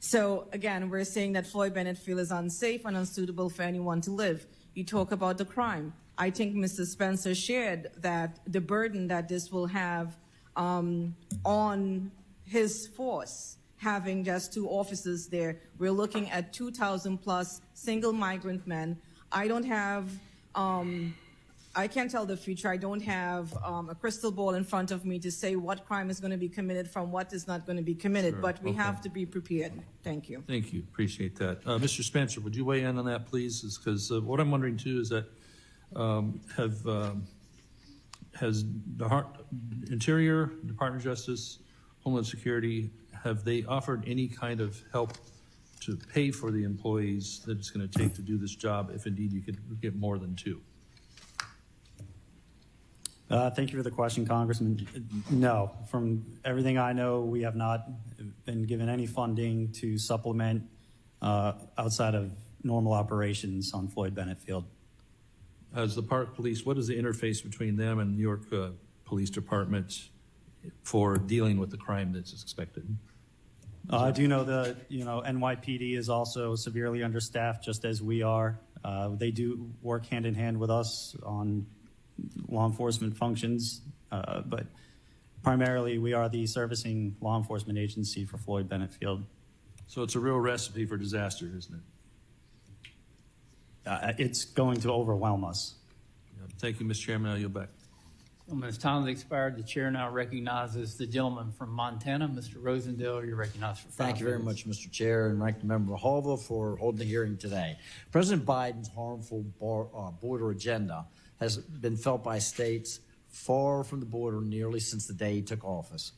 So again, we're saying that Floyd Bennett Field is unsafe and unsuitable for anyone to live. You talk about the crime. I think Mr. Spencer shared that the burden that this will have on his force, having just 2 officers there. We're looking at 2,000 plus single migrant men. I don't have, I can't tell the future. I don't have a crystal ball in front of me to say what crime is going to be committed from what is not going to be committed, Sure. but we Okay. have to be prepared. Thank you. Thank you. Appreciate that. Mr. Spencer, would you weigh in on that, please? Because what I'm wondering too is that has the Interior, Department of Justice, Homeland Security, have they offered any kind of help to pay for the employees that it's going to take to do this job, if indeed you could get more than 2? Thank you for the question, Congressman. No, from everything I know, we have not been given any funding to supplement outside of normal operations on Floyd Bennett Field. As the Park Police, what is the interface between them and New York Police Department for dealing with the crime that's expected? I do know that NYPD is also severely understaffed, just as we are. They do work hand in hand with us on law enforcement functions, but primarily we are the servicing law enforcement agency for Floyd Bennett Field. So it's a real recipe for disaster, isn't it? It's going to overwhelm us. Yeah. Thank you, Mr. Chairman. I'll yield back. Well, as time has expired, the chair now recognizes the gentleman from Montana, Mr. Rosendale. You're recognized for 5 Thank you very much, Mr. Chair, and ranking member Hallville for holding the hearing today. President Biden's harmful border agenda has been felt by states far from the border nearly since the day he took office.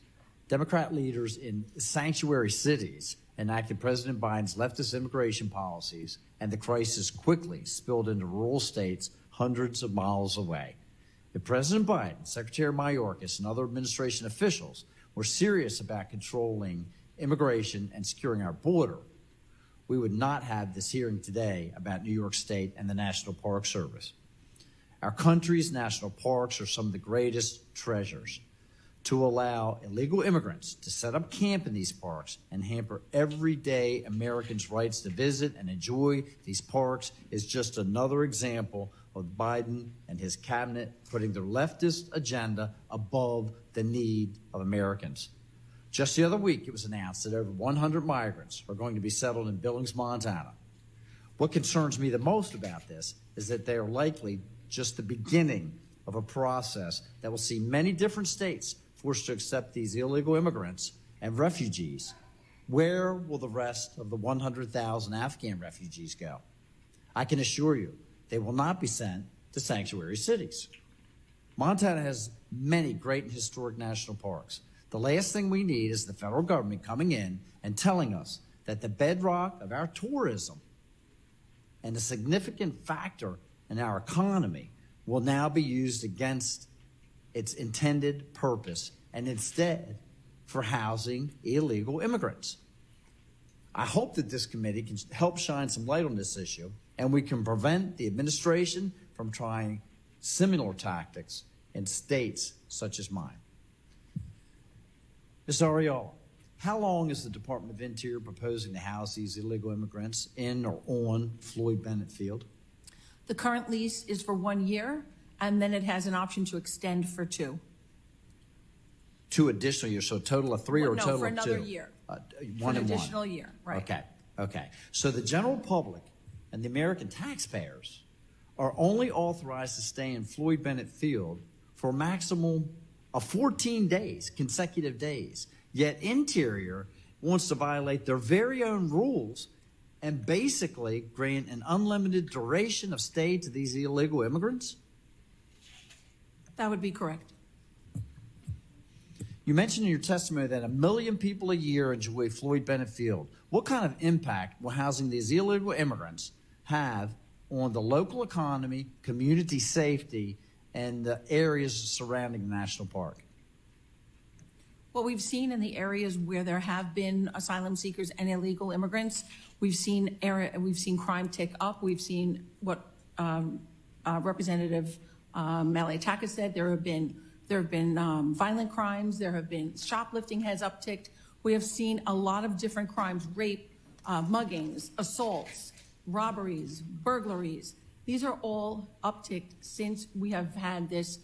Democrat leaders in sanctuary cities enacted President Biden's leftist immigration policies, and the crisis quickly spilled into rural states hundreds of miles away. If President Biden, Secretary Mayorkas, and other administration officials were serious about controlling immigration and securing our border, we would not have this hearing today about New York State and the National Park Service. Our country's national parks are some of the greatest treasures. To allow illegal immigrants to set up camp in these parks and hamper everyday Americans' rights to visit and enjoy these parks is just another example of Biden and his cabinet putting their leftist agenda above the need of Americans. Just the other week, it was announced that over 100 migrants are going to be settled in Billings, Montana. What concerns me the most about this is that they are likely just the beginning of a process that will see many different states forced to accept these illegal immigrants and refugees. Where will the rest of the 100,000 Afghan refugees go? I can assure you, they will not be sent to sanctuary cities. Montana has many great and historic national parks. The last thing we need is the federal government coming in and telling us that the bedrock of our tourism and a significant factor in our economy will now be used against its intended purpose and instead for housing illegal immigrants. I hope that this committee can help shine some light on this issue and we can prevent the administration from trying similar tactics in states such as mine. Ms. Ariola, how long is the Department of Interior proposing to house these illegal immigrants in or on Floyd Bennett Field? The current lease is for 1 year, and then it has an option to extend for 2. 2 additional years, so a total of 3 or a No, total for of 2? another year. One For an and one. additional year, right. Okay. So the general public and the American taxpayers are only authorized to stay in Floyd Bennett Field for a maximum of 14 days, consecutive days. Yet Interior wants to violate their very own rules and basically grant an unlimited duration of stay to these illegal immigrants? That would be correct. You mentioned in your testimony that 1 million people a year enjoy Floyd Bennett Field. What kind of impact will housing these illegal immigrants have on the local economy, community safety, and the areas surrounding the national park? What we've seen in the areas where there have been asylum seekers and illegal immigrants, we've seen crime tick up. We've seen what Representative Malley-Attacker said. There have been violent crimes. There have been shoplifting has upticked. We have seen a lot of different crimes, rape, muggings, assaults, robberies, burglaries. These are all upticked since we have had this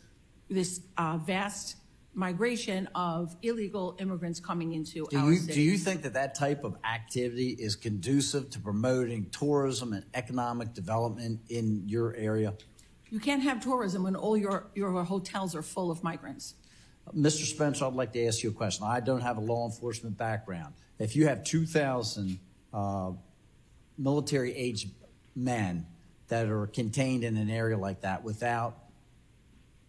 vast migration of illegal immigrants coming into our city. Do you think that that type of activity is conducive to promoting tourism and economic development in your area? You can't have tourism when all your hotels are full of migrants. Mr. Spencer, I'd like to ask you a question. I don't have a law enforcement background. If you have 2,000 military-aged men that are contained in an area like that without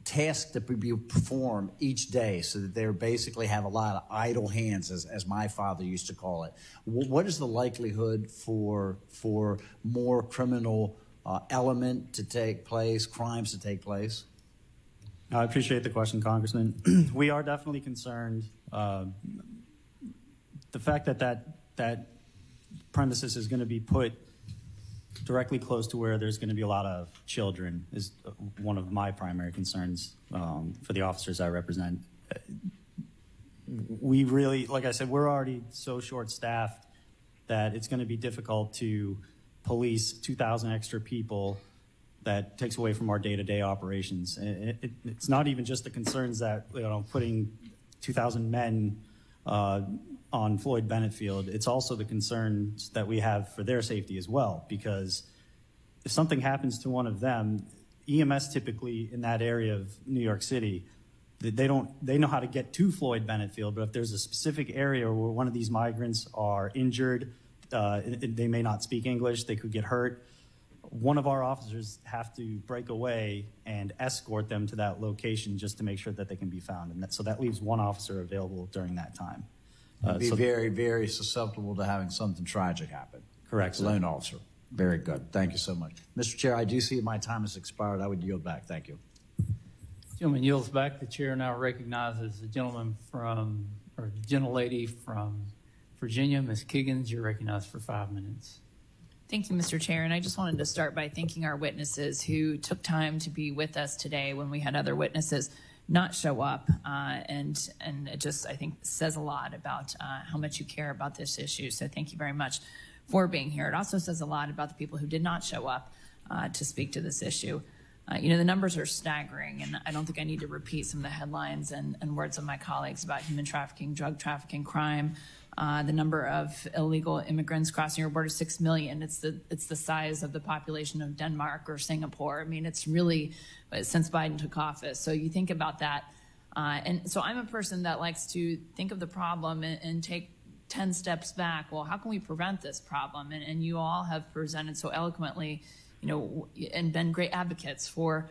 tasks to be performed each day, so that they basically have a lot of idle hands, as my father used to call it, what is the likelihood for more criminal element to take place, crimes to take place? I appreciate the question, Congressman. We are definitely concerned. The fact that premises is going to be put directly close to where there's going to be a lot of children is one of my primary concerns for the officers I represent. We really, like I said, we're already so short-staffed that it's going to be difficult to police 2,000 extra people. That takes away from our day-to-day operations. It's not even just the concerns that, putting 2,000 men on Floyd Bennett Field. It's also the concerns that we have for their safety as well, because if something happens to one of them, EMS typically in that area of New York City, they know how to get to Floyd Bennett Field, but if there's a specific area where one of these migrants are injured, they may not speak English, they could get hurt, one of our officers have to break away and escort them to that location just to make sure that they can be found. And so that leaves one officer available during that time. Be very, very susceptible to having something tragic happen. Correct, sir. Lone officer. Very good. Thank you so much. Mr. Chair, I do see my time has expired. I would yield back. Thank you. Gentleman yields back. The chair now recognizes the gentleman or the gentlelady from Virginia, Ms. Kiggins. You're recognized for 5 minutes. Thank you, Mr. Chair. And I just wanted to start by thanking our witnesses who took time to be with us today when we had other witnesses not show up. And it just, I think, says a lot about how much you care about this issue. So thank you very much for being here. It also says a lot about the people who did not show up to speak to this issue. The numbers are staggering, and I don't think I need to repeat some of the headlines and words of my colleagues about human trafficking, drug trafficking, crime. The number of illegal immigrants crossing our border, 6 million. It's the size of the population of Denmark or Singapore. I mean, it's really since Biden took office. So you think about that. And so I'm a person that likes to think of the problem and take 10 steps back. Well, how can we prevent this problem? And you all have presented so eloquently, and been great advocates for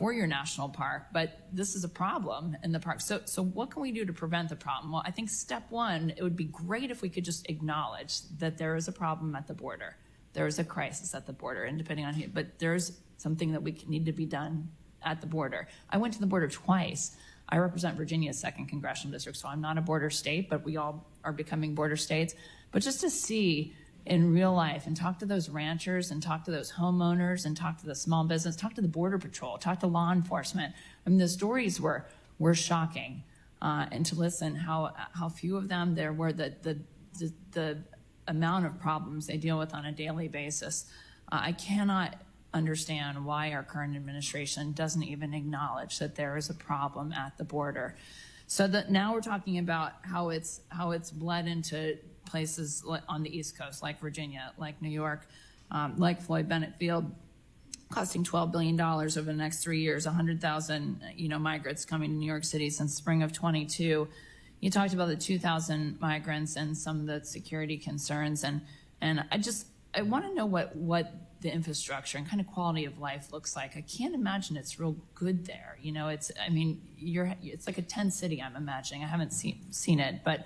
your national park, but this is a problem in the park. So what can we do to prevent the problem? Well, I think step one, it would be great if we could just acknowledge that there is a problem at the border. There is a crisis at the border, and depending on who, but there's something that need to be done at the border. I went to the border twice. I represent Virginia's 2nd congressional district, so I'm not a border state, but we all are becoming border states. But just to see in real life and talk to those ranchers and talk to those homeowners and talk to the small business, talk to the Border Patrol, talk to law enforcement. I mean, the stories were shocking. And to listen how few of them there were, the amount of problems they deal with on a daily basis. I cannot understand why our current administration doesn't even acknowledge that there is a problem at the border. So that now we're talking about how it's bled into places on the East Coast, like Virginia, like New York, like Floyd Bennett Field, costing $12 billion over the next 3 years, 100,000, migrants coming to New York City since spring of 22. You talked about the 2,000 migrants and some of the security concerns, and I want to know what the infrastructure and kind of quality of life looks like. I can't imagine it's real good there. It's like a tent city, I'm imagining. I haven't seen it, but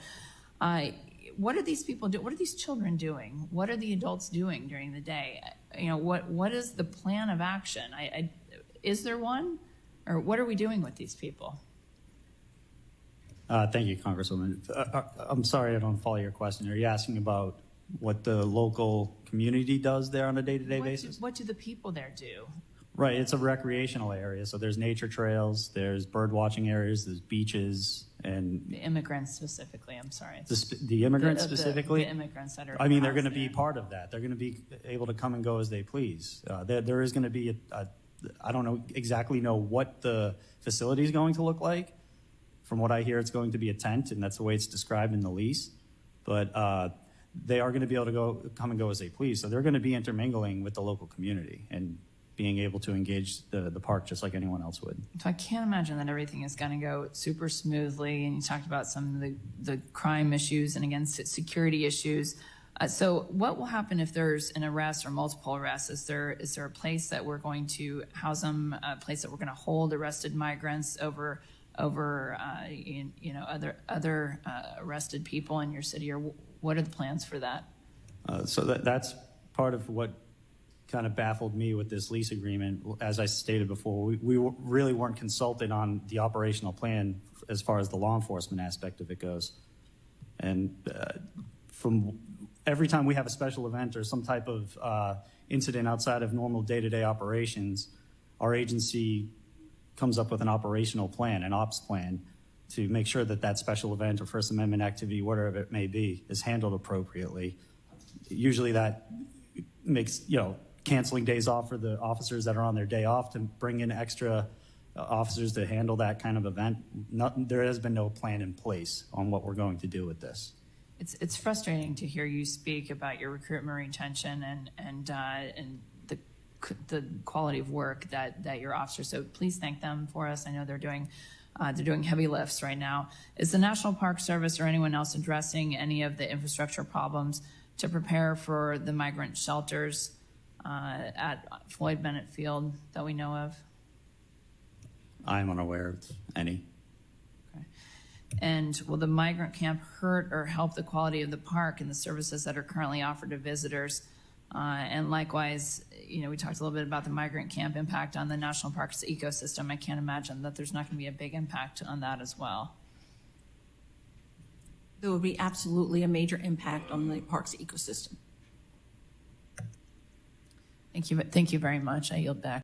what are these people doing? What are these children doing? What are the adults doing during the day? What is the plan of action? Is there one? Or what are we doing with these people? Thank you, Congresswoman. I'm sorry I don't follow your question. Are you asking about what the local community does there on a day-to-day basis? What do the people there do? Right, it's a recreational area, so there's nature trails, there's bird watching areas, there's beaches, And The immigrants specifically, I'm sorry. the immigrants The specifically, immigrants that are. I mean, they're going to housed be there. part of that. They're going to be able to come and go as they please. There is going to be I don't know exactly know what the facility is going to look like. From what I hear, it's going to be a tent, and that's the way it's described in the lease. But they are going to be able to come and go as they please. So they're going to be intermingling with the local community and being able to engage the park just like anyone else would. So I can't imagine that everything is going to go super smoothly. And you talked about some of the crime issues and again, security issues. So what will happen if there's an arrest or multiple arrests? Is there a place that we're going to house them, a place that we're going to hold arrested migrants over other arrested people in your city? Or what are the plans for that? So that's part of what kind of baffled me with this lease agreement. As I stated before, we really weren't consulted on the operational plan as far as the law enforcement aspect of it goes. And from every time we have a special event or some type of incident outside of normal day-to-day operations, our agency comes up with an operational plan, an ops plan, to make sure that that special event or First Amendment activity, whatever it may be, is handled appropriately. Usually that makes, canceling days off for the officers that are on their day off to bring in extra officers to handle that kind of event. There has been no plan in place on what we're going to do with this. It's frustrating to hear you speak about your recruitment retention and the quality of work that your officers. So please thank them for us. I know they're doing heavy lifts right now. Is the National Park Service or anyone else addressing any of the infrastructure problems to prepare for the migrant shelters at Floyd Bennett Field that we know of? I'm unaware of any. Okay. And will the migrant camp hurt or help the quality of the park and the services that are currently offered to visitors? And likewise, we talked a little bit about the migrant camp impact on the national parks ecosystem. I can't imagine that there's not going to be a big impact on that as well. There will be absolutely a major impact on the park's ecosystem. Thank you very much. I yield back.